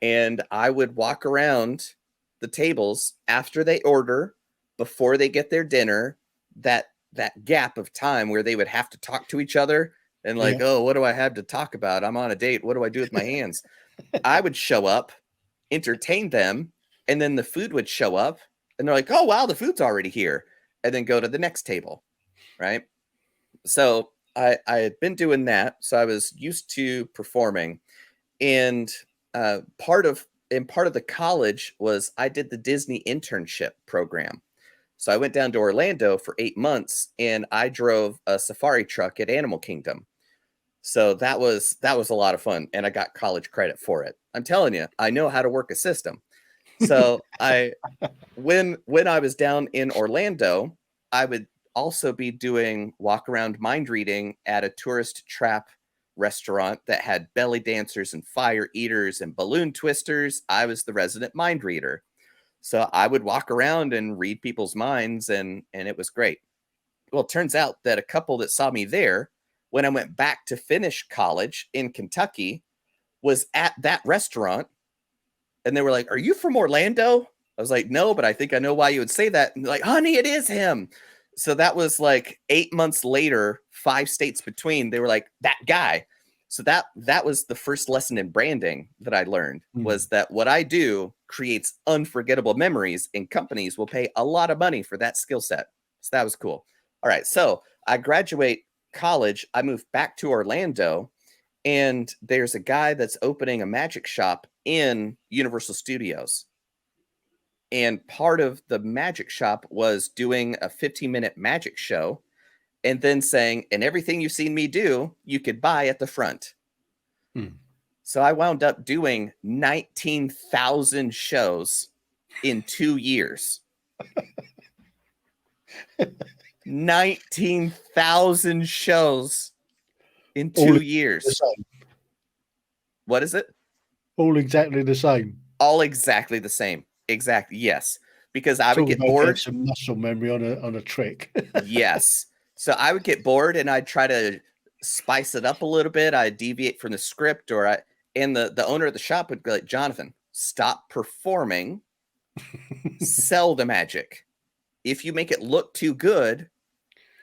and I would walk around the tables after they order, before they get their dinner, that gap of time where they would have to talk to each other and like, oh, what do I have to talk about? I'm on a date. What do I do with my hands? I would show up, entertain them, and then the food would show up, and they're like, oh, wow, the food's already here, and then go to the next table, right? So I had been doing that, so I was used to performing, and part of the college was I did the Disney internship program. So I went down to Orlando for 8 months, and I drove a safari truck at Animal Kingdom. So that was a lot of fun, and I got college credit for it. I'm telling you, I know how to work a system. So when I was down in Orlando, I would also be doing walk around mind reading at a tourist trap restaurant that had belly dancers and fire eaters and balloon twisters. I was the resident mind reader. So I would walk around and read people's minds, and it was great. Well, it turns out that a couple that saw me there when I went back to finish college in Kentucky was at that restaurant, and they were like, "Are you from Orlando?" I was like, "No, but I think I know why you would say that." And they're like, "Honey, it is him." So that was like 8 months later, 5 states between. They were like, "That guy." So that was the first lesson in branding that I learned, was that what I do creates unforgettable memories, and companies will pay a lot of money for that skill set. So that was cool. All right, so I graduate college. I moved back to Orlando, and there's a guy that's opening a magic shop in Universal Studios. And part of the magic shop was doing a 15-minute magic show and then saying, "And everything you've seen me do, you could buy at the front." So I wound up doing 19,000 shows in 2 years. 19,000 shows in 2 years. What is it? All exactly the same. All exactly the same. Exactly. Yes. Because I would get bored. Some muscle memory on a trick. Yes. So I would get bored, and I'd try to spice it up a little bit. I'd deviate from the script, and the owner of the shop would be like, "Jonathan, stop performing. Sell the magic. If you make it look too good,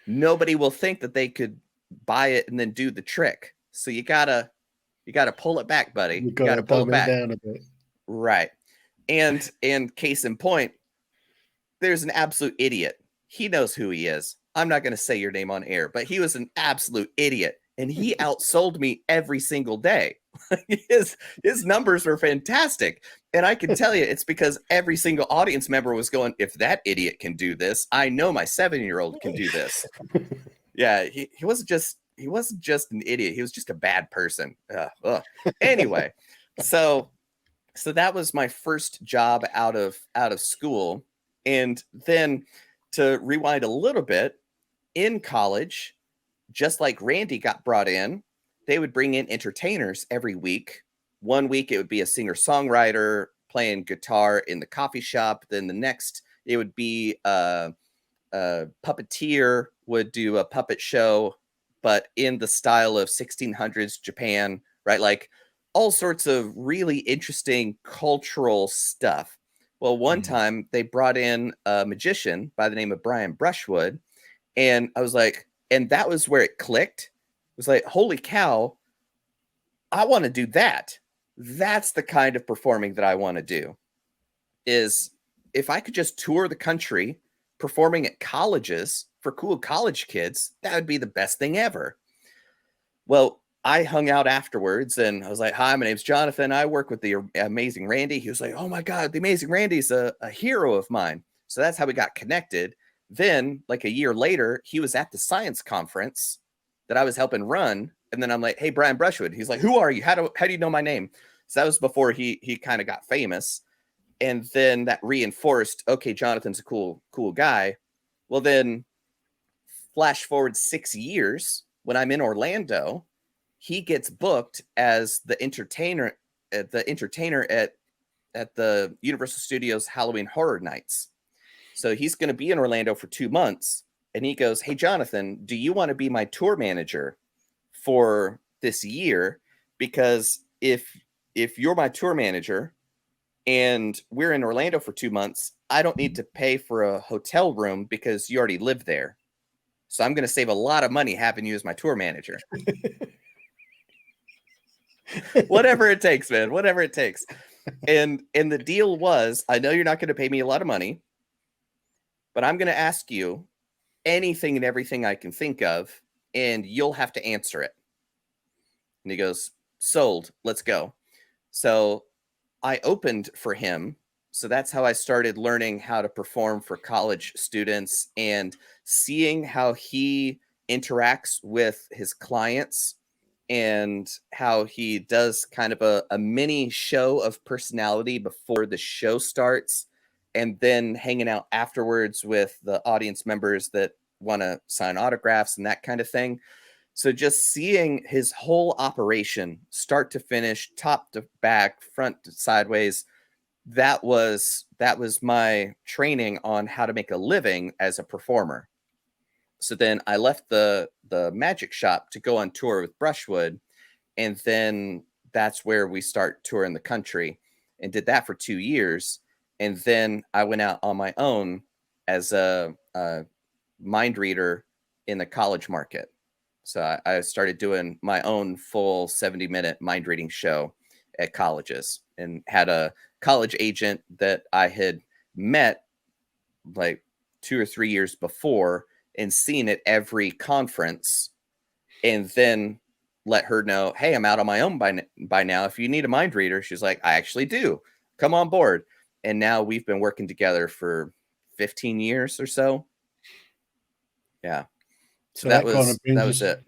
nobody will think that they could buy it and then do the trick. So you gotta pull it back, buddy. You gotta pull it back down a bit." Right. And case in point, there's an absolute idiot. He knows who he is. I'm not going to say your name on air, but he was an absolute idiot, and he outsold me every single day. His numbers were fantastic. And I can tell you, it's because every single audience member was going, "If that idiot can do this, I know my 7-year-old can do this." Yeah, he wasn't just an idiot. He was just a bad person. Anyway, so that was my first job out of school. And then to rewind a little bit, in college, just like Randy got brought in, they would bring in entertainers every week. One week it would be a singer-songwriter playing guitar in the coffee shop. Then the next it would be a puppeteer would do a puppet show, but in the style of 1600s Japan, right? Like all sorts of really interesting cultural stuff. Well, one time they brought in a magician by the name of Brian Brushwood, and I was like, and that was where it clicked. It was like, holy cow, I want to do that. That's the kind of performing that I want to do. Is if I could just tour the country performing at colleges for cool college kids, that would be the best thing ever. Well, I hung out afterwards, and I was like, "Hi, my name's Jonathan. I work with the amazing Randy." He was like, "Oh my God, the amazing Randy's a hero of mine." So that's how we got connected. Then, like a year later, he was at the science conference that I was helping run. And then I'm like, "Hey, Brian Brushwood." He's like, "Who are you? How do you know my name?" So that was before he kind of got famous. And then that reinforced, okay, Jonathan's a cool guy. Well, then flash forward 6 years, when I'm in Orlando, he gets booked as the entertainer at the Universal Studios Halloween Horror Nights. So he's going to be in Orlando for 2 months. And he goes, "Hey, Jonathan, do you want to be my tour manager for this year? Because if you're my tour manager and we're in Orlando for 2 months, I don't need to pay for a hotel room because you already live there. So I'm going to save a lot of money having you as my tour manager." Whatever it takes, man, whatever it takes. And the deal was, I know you're not going to pay me a lot of money, but I'm going to ask you anything and everything I can think of and you'll have to answer it. And he goes, sold, let's go. So I opened for him. So that's how I started learning how to perform for college students and seeing how he interacts with his clients and how he does kind of a mini show of personality before the show starts, and then hanging out afterwards with the audience members that want to sign autographs and that kind of thing. So just seeing his whole operation, start to finish, top to back, front to sideways, that was my training on how to make a living as a performer. So then I left the magic shop to go on tour with Brushwood, and then that's where we start touring the country, and did that for 2 years. And then I went out on my own as a mind reader in the college market. So I started doing my own full 70-minute mind reading show at colleges, and had a college agent that I had met like 2 or 3 years before and seen at every conference, and then let her know, hey, I'm out on my own by now. If you need a mind reader, she's like, I actually do. Come on board. And now we've been working together for 15 years or so. Yeah. So that was it.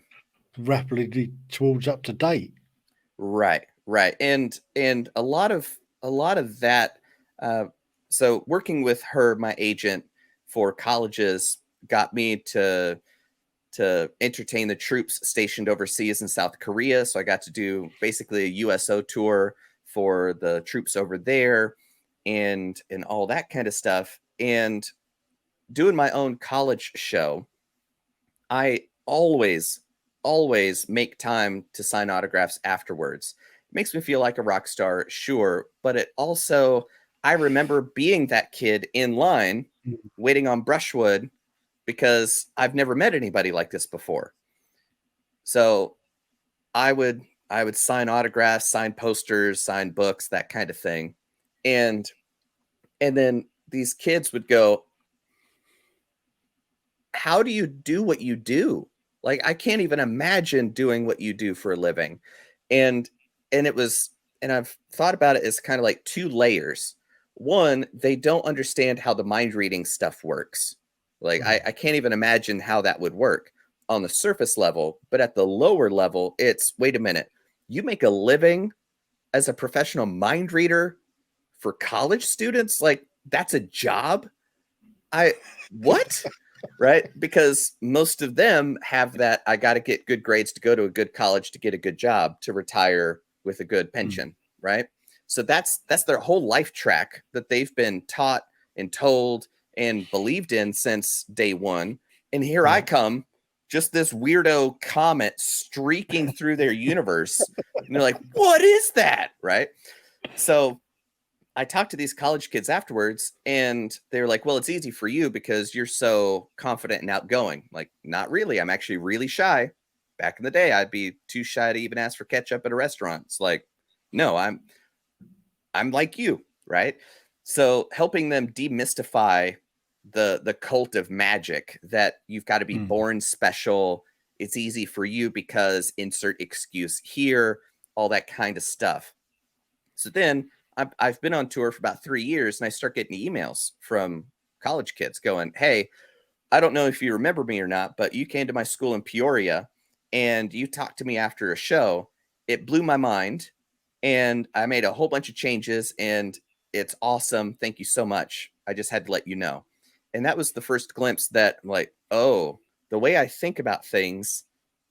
Rapidly towards up to date. Right. And a lot of that. So working with her, my agent for colleges, got me to entertain the troops stationed overseas in South Korea. So I got to do basically a USO tour for the troops over there, and all that kind of stuff. And doing my own college show, I always make time to sign autographs afterwards. It makes me feel like a rock star, sure, but it also, I remember being that kid in line waiting on Brushwood because I've never met anybody like this before. So I would sign autographs, sign posters, sign books, that kind of thing. And then these kids would go, how do you do what you do? Like, I can't even imagine doing what you do for a living. And I've thought about it as kind of like 2 layers. One, they don't understand how the mind reading stuff works. Like, I can't even imagine how that would work on the surface level. But at the lower level, it's, wait a minute, you make a living as a professional mind reader for college students? Like, that's a job? What? Right? Because most of them have that, I got to get good grades to go to a good college to get a good job to retire with a good pension, right? So that's their whole life track that they've been taught and told and believed in since day one. And here I come, just this weirdo comet streaking through their universe. And they're like, what is that? Right? So I talked to these college kids afterwards, and they were like, well, it's easy for you because you're so confident and outgoing. Like, not really. I'm actually really shy. Back in the day, I'd be too shy to even ask for ketchup at a restaurant. It's like, no, I'm like you, right? So helping them demystify the cult of magic, that you've got to be born special. It's easy for you because insert excuse here, all that kind of stuff. So then I've been on tour for about 3 years, and I start getting emails from college kids going, hey, I don't know if you remember me or not, but you came to my school in Peoria and you talked to me after a show. It blew my mind, and I made a whole bunch of changes, and it's awesome. Thank you so much. I just had to let you know. And that was the first glimpse that, like, oh, the way I think about things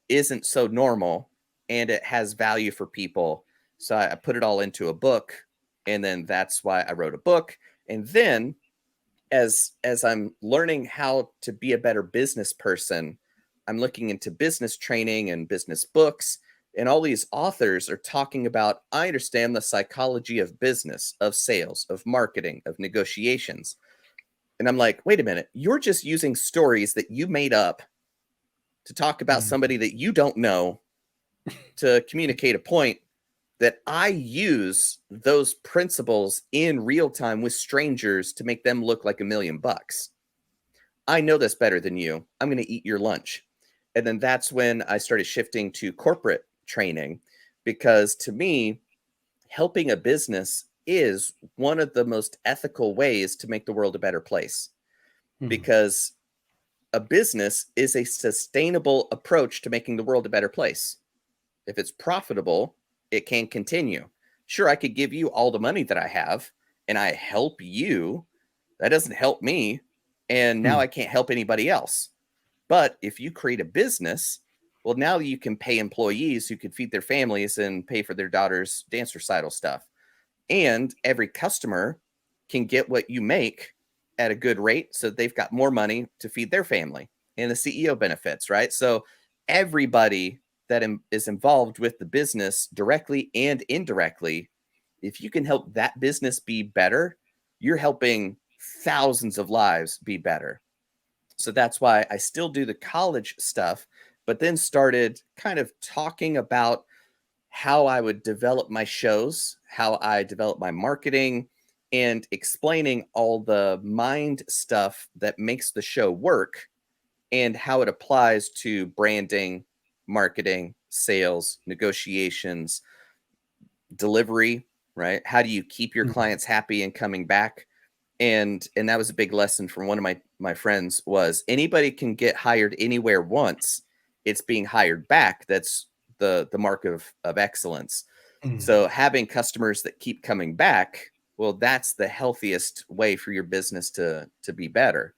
isn't so normal, and it has value for people. So I put it all into a book, and then that's why I wrote a book. And then as I'm learning how to be a better business person, I'm looking into business training and business books, and all these authors are talking about, I understand the psychology of business, of sales, of marketing, of negotiations. And I'm like, wait a minute, you're just using stories that you made up to talk about somebody that you don't know to communicate a point, that I use those principles in real time with strangers to make them look like $1 million. I know this better than you. I'm going to eat your lunch. And then that's when I started shifting to corporate training, because to me, helping a business is one of the most ethical ways to make the world a better place, because a business is a sustainable approach to making the world a better place. If it's profitable, it can continue. Sure, I could give you all the money that I have and I help you. That doesn't help me. And now I can't help anybody else. But if you create a business, well, now you can pay employees who can feed their families and pay for their daughter's dance recital stuff. And every customer can get what you make at a good rate, so they've got more money to feed their family, and the CEO benefits, right? So everybody that is involved with the business directly and indirectly, if you can help that business be better, you're helping thousands of lives be better. So that's why I still do the college stuff, but then started kind of talking about how I would develop my shows, how I develop my marketing, and explaining all the mind stuff that makes the show work and how it applies to branding, marketing, sales, negotiations, delivery, right? How do you keep your clients happy and coming back? And that was a big lesson from one of my friends, was anybody can get hired anywhere once. It's being hired back that's the mark of excellence. So having customers that keep coming back, well, that's the healthiest way for your business to be better.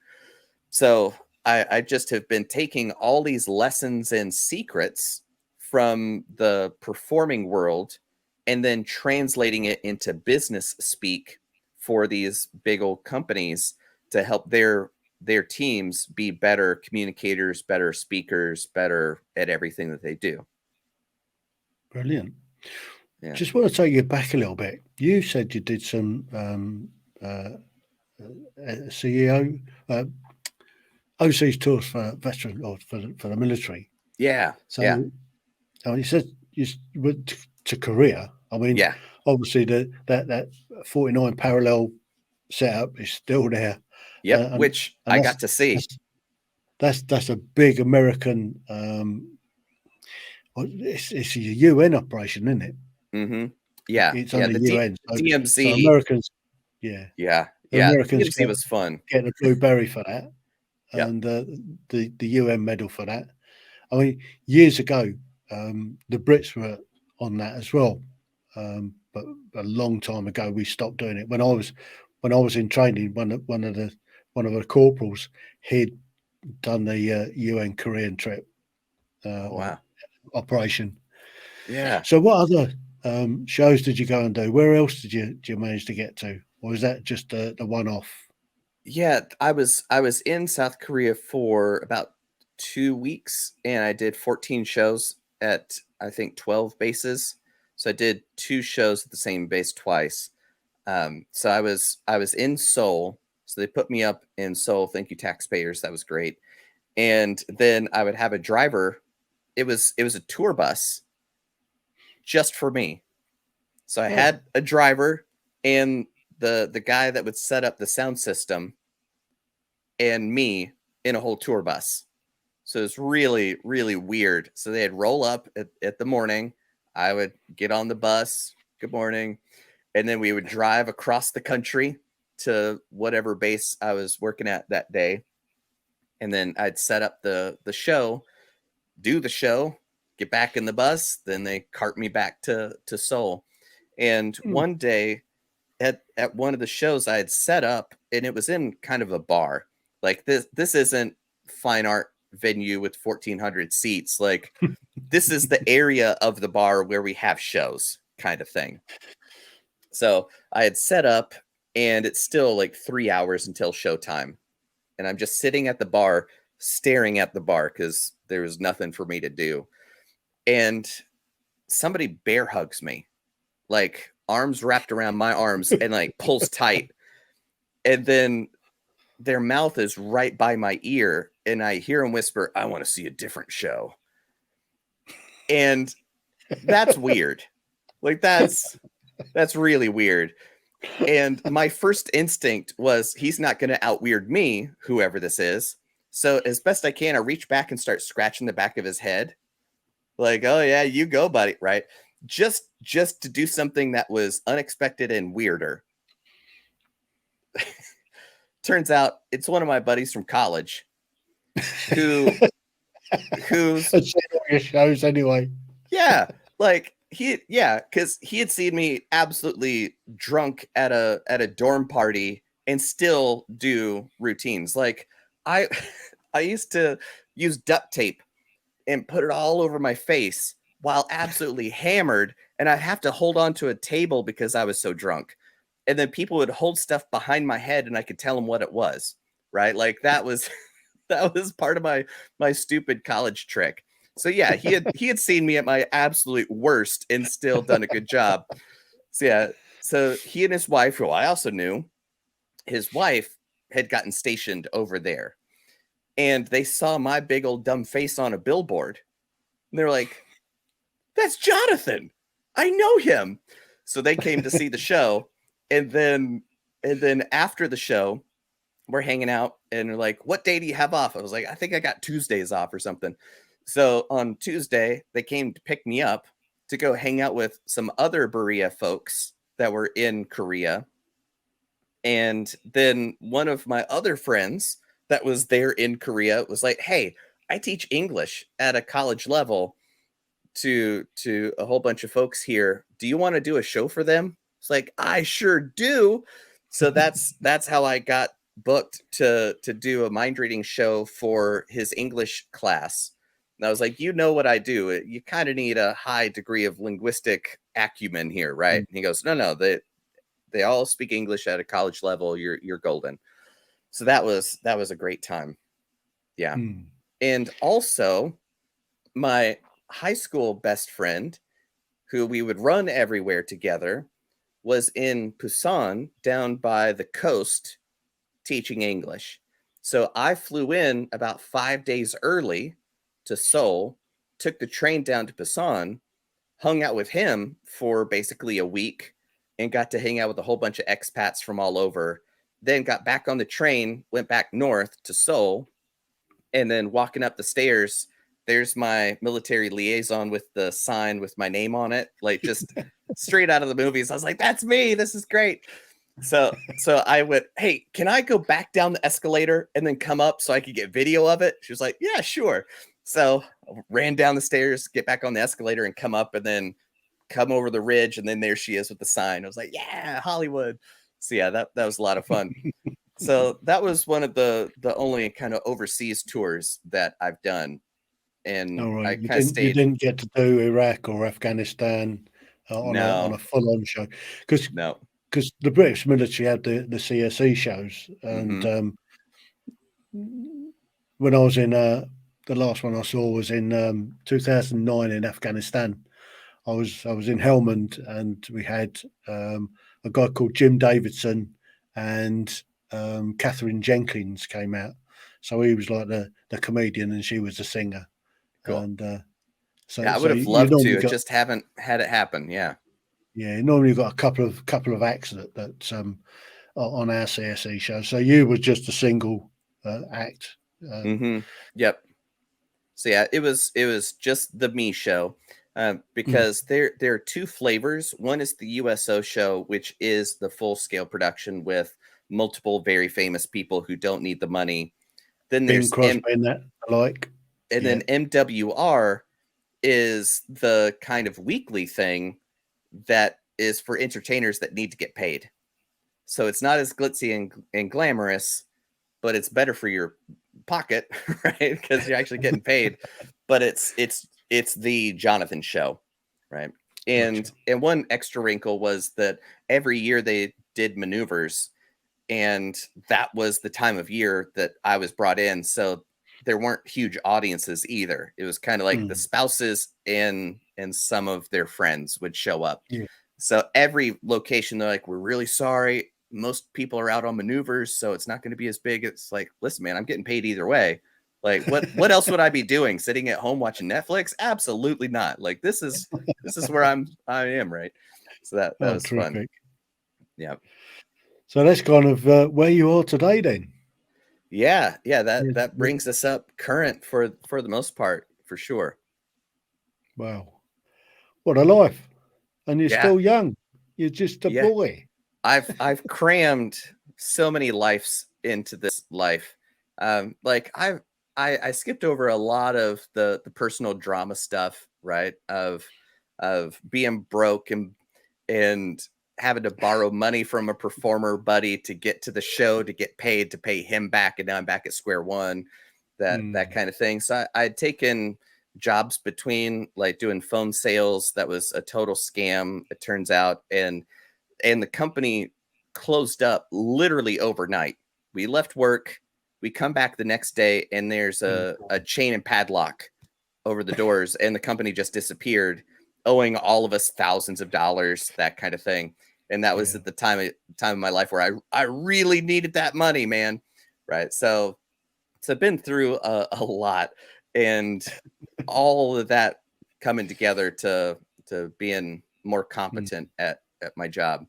So I just have been taking all these lessons and secrets from the performing world and then translating it into business speak for these big old companies to help their teams be better communicators, better speakers, better at everything that they do. Brilliant. Yeah. Just want to take you back a little bit. You said you did some CEO overseas tours for veteran or for the military. Yeah. So, yeah. You said you went to Korea. I mean, Yeah. obviously that 49 parallel setup is still there. Yep. Which I got to see. That's a big American. It's a UN operation, isn't it? Mm-hmm. Yeah. It's yeah. on the UN. DMZ. So Americans, Yeah. Americans DMZ was fun. Getting a blue berry for that, Yep. and the UN medal for that. I mean, years ago, the Brits were on that as well, but a long time ago we stopped doing it. When I was in training, one of the corporals, he'd done the UN Korean trip Wow. operation. Yeah. So, what other shows did you go and do? Where else did you manage to get to, or is that just the one-off? Yeah, I was in South Korea for about 2 weeks, and I did 14 shows at, I think, 12 bases. So I did 2 shows at the same base twice. So I was in Seoul. So they put me up in Seoul. Thank you, taxpayers. That was great. And then I would have a driver. It was a tour bus just for me. So I had a driver and the guy that would set up the sound system and me in a whole tour bus. So it's really, really weird. So they'd roll up at the morning. I would get on the bus. Good morning. And then we would drive across the country to whatever base I was working at that day. And then I'd set up the show, do the show, get back in the bus. Then they cart me back to Seoul. And one day at one of the shows I had set up, and it was in kind of a bar. Like this isn't fine art venue with 1,400 seats. Like this is the area of the bar where we have shows kind of thing. So I had set up, and it's still like 3 hours until showtime. And I'm just sitting at the bar, staring at the bar because there was nothing for me to do. And somebody bear hugs me, like arms wrapped around my arms and like pulls tight. And then their mouth is right by my ear. And I hear them whisper, "I want to see a different show." And that's weird. Like that's really weird. And my first instinct was, he's not going to out weird me, whoever this is. So as best I can, I reach back and start scratching the back of his head. Like, oh yeah, you go, buddy. Right. Just to do something that was unexpected and weirder. Turns out it's one of my buddies from college who's I've seen all your shows anyway. yeah, like because he had seen me absolutely drunk at a dorm party and still do routines. Like I used to use duct tape and put it all over my face while absolutely hammered, and I'd have to hold on to a table because I was so drunk. And then people would hold stuff behind my head and I could tell them what it was, right? Like that was part of my stupid college trick. So yeah, he had seen me at my absolute worst and still done a good job. So yeah, so he and his wife, who I also knew, his wife had gotten stationed over there. And they saw my big old dumb face on a billboard. And they're like, "That's Jonathan. I know him." So they came to see the show. And then after the show, we're hanging out and they're like, "What day do you have off?" I was like, "I think I got Tuesdays off or something." So on Tuesday, they came to pick me up to go hang out with some other Berea folks that were in Korea. And then one of my other friends that was there in Korea was like, "Hey, I teach English at a college level to a whole bunch of folks here. Do you want to do a show for them?" It's like, "I sure do." So that's how I got booked to do a mind reading show for his English class. And I was like, "You know what I do. You kind of need a high degree of linguistic acumen here, right?" And he goes, No, they all speak English at a college level. You're golden." So that was a great time. Yeah. And also my high school best friend, who we would run everywhere together, was in Busan down by the coast teaching English. So I flew in about 5 days early to Seoul, took the train down to Busan, hung out with him for basically a week, and got to hang out with a whole bunch of expats from all over. Then got back on the train, went back north to Seoul, and then walking up the stairs, there's my military liaison with the sign with my name on it, like just straight out of the movies. I was like, "That's me. This is great." So I went, "Hey, can I go back down the escalator and then come up so I could get video of it?" She was like, "Yeah, sure." So I ran down the stairs, get back on the escalator and come up, and then come over the ridge. And then there she is with the sign. I was like, "Yeah, Hollywood." So yeah, that was a lot of fun. So that was one of the only kind of overseas tours that I've done. And Right. I kind of stayed. You didn't get to do Iraq or Afghanistan on a full-on show because the British military had the CSE shows, and when I was in the last one I saw was in 2009 in Afghanistan. I was in Helmand, and we had a guy called Jim Davidson and Catherine Jenkins came out. So he was like the comedian, and she was the singer. Cool. And so I would have loved to. Just haven't had it happen. Yeah. Yeah. Normally you've got a couple of acts that on our CSE show. So you were just a single act. Yep. So yeah, it was just the me show. Because there are two flavors. One is the USO show, which is the full scale production with multiple very famous people who don't need the money. Then there's Crosby and that alike. And then MWR is the kind of weekly thing that is for entertainers that need to get paid. So it's not as glitzy and glamorous, but it's better for your pocket, right? Because you're actually getting paid. But it's the Jonathan show, right? And one extra wrinkle was that every year they did maneuvers, and that was the time of year that I was brought in. So there weren't huge audiences either. It was kind of like the spouses and some of their friends would show up. Yeah. So every location, they're like, "We're really sorry. Most people are out on maneuvers, so it's not going to be as big." It's like, "Listen, man, I'm getting paid either way. Like, what else would I be doing? Sitting at home watching Netflix? Absolutely not. Like, this is where I am, right?" So that was terrific. Fun. Yeah. So that's kind of where you are today then. Yeah, that brings us up current for the most part, for sure. Wow, what a life! And you're Yeah, still young. You're just a yeah. boy. I've crammed so many lives into this life. Like I skipped over a lot of the personal drama stuff, right? Of being broke and having to borrow money from a performer buddy to get to the show to get paid to pay him back, and now I'm back at square one. That kind of thing. So I had taken jobs between, like, doing phone sales. That was a total scam, it turns out, and the company closed up literally overnight. We left work, we come back the next day, and there's a chain and padlock over the doors, and the company just disappeared, owing all of us thousands of dollars, that kind of thing. And that was at the time of my life where I really needed that money, man. Right. So I've been through a lot, and all of that coming together to being more competent at my job.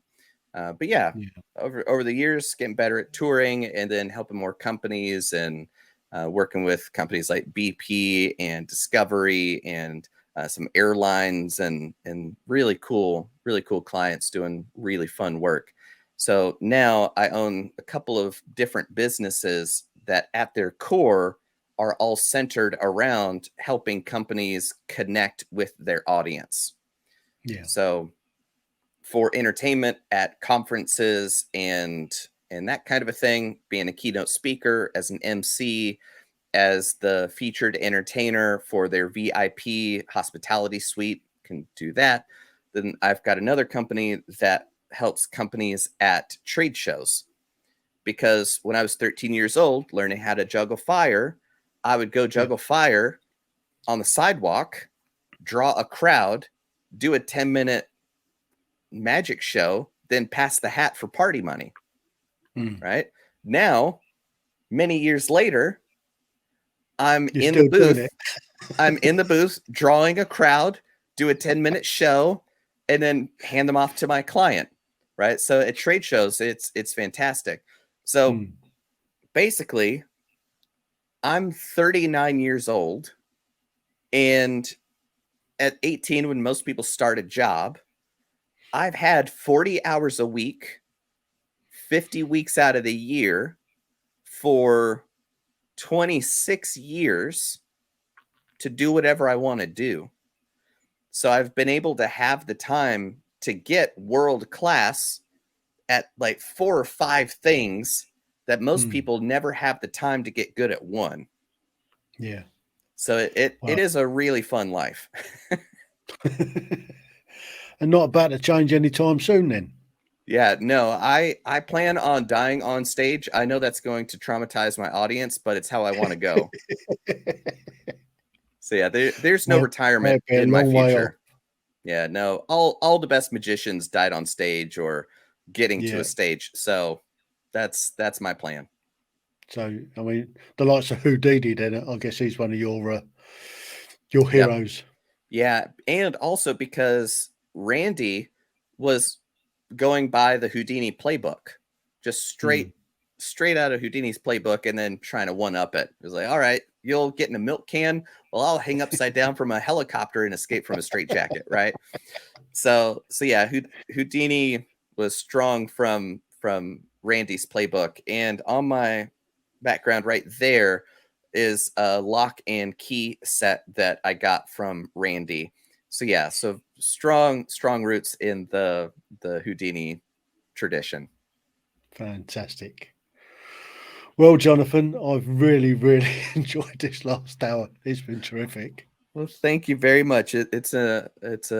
But yeah, over the years, getting better at touring, and then helping more companies, and working with companies like BP and Discovery, and some airlines, and really cool clients doing really fun work. So now I own a couple of different businesses that at their core are all centered around helping companies connect with their audience. Yeah. So for entertainment at conferences and that kind of a thing, being a keynote speaker, as an MC, as the featured entertainer for their VIP hospitality suite, can do that. Then I've got another company that helps companies at trade shows, because when I was 13 years old, learning how to juggle fire, I would go juggle fire on the sidewalk, draw a crowd, do a 10-minute magic show, then pass the hat for party money. Right now, many years later, I'm in the booth. I'm in the booth drawing a crowd, do a 10-minute show, and then hand them off to my client. Right. So at trade shows, it's fantastic. So basically, I'm 39 years old, and at 18, when most people start a job, I've had 40 hours a week, 50 weeks out of the year, for 26 years to do whatever I want to do. So I've been able to have the time to get world class at like 4 or 5 things that most people never have the time to get good at one. Yeah. So it is a really fun life. And not about to change anytime soon then. Yeah, no, I plan on dying on stage. I know that's going to traumatize my audience, but it's how I want to go. So yeah, there's no retirement in my future. Yeah, no, all the best magicians died on stage or getting to a stage. So that's my plan. So I mean, the likes of Houdini, then I guess he's one of your heroes. Yeah, and also because Randy was going by the Houdini playbook, just straight out of Houdini's playbook, and then trying to one up it. It was like, all right, you'll get in a milk can, well, I'll hang upside down from a helicopter and escape from a straitjacket, right? So yeah, Houdini was strong from Randy's playbook, and on my background right there is a lock and key set that I got from Randy. So yeah, so strong roots in the Houdini tradition. Fantastic. Well, Jonathan, I've really, really enjoyed this last hour. It's been terrific. Well, thank you very much. It's an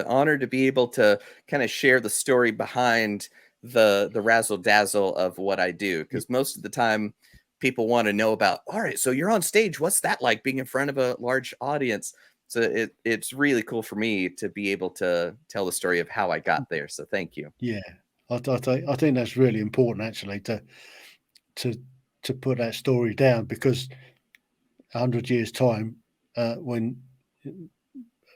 honor to be able to kind of share the story behind the razzle dazzle of what I do, because most of the time people want to know about, all right, so you're on stage, what's that like, being in front of a large audience? So it's really cool for me to be able to tell the story of how I got there. So thank you. Yeah, I think that's really important, actually, to put that story down, because 100 years time, when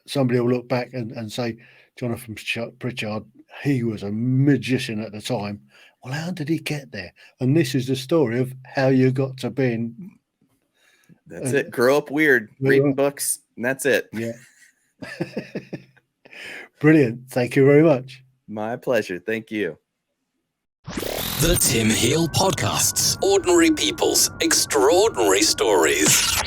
somebody will look back and say, Jonathan Pritchard, he was a magician at the time, well, how did he get there? And this is the story of how you got to being. That's it. Grow up weird, reading books, and that's it. Yeah. Brilliant. Thank you very much. My pleasure. Thank you. The Tim Heale Podcasts. Ordinary people's extraordinary stories.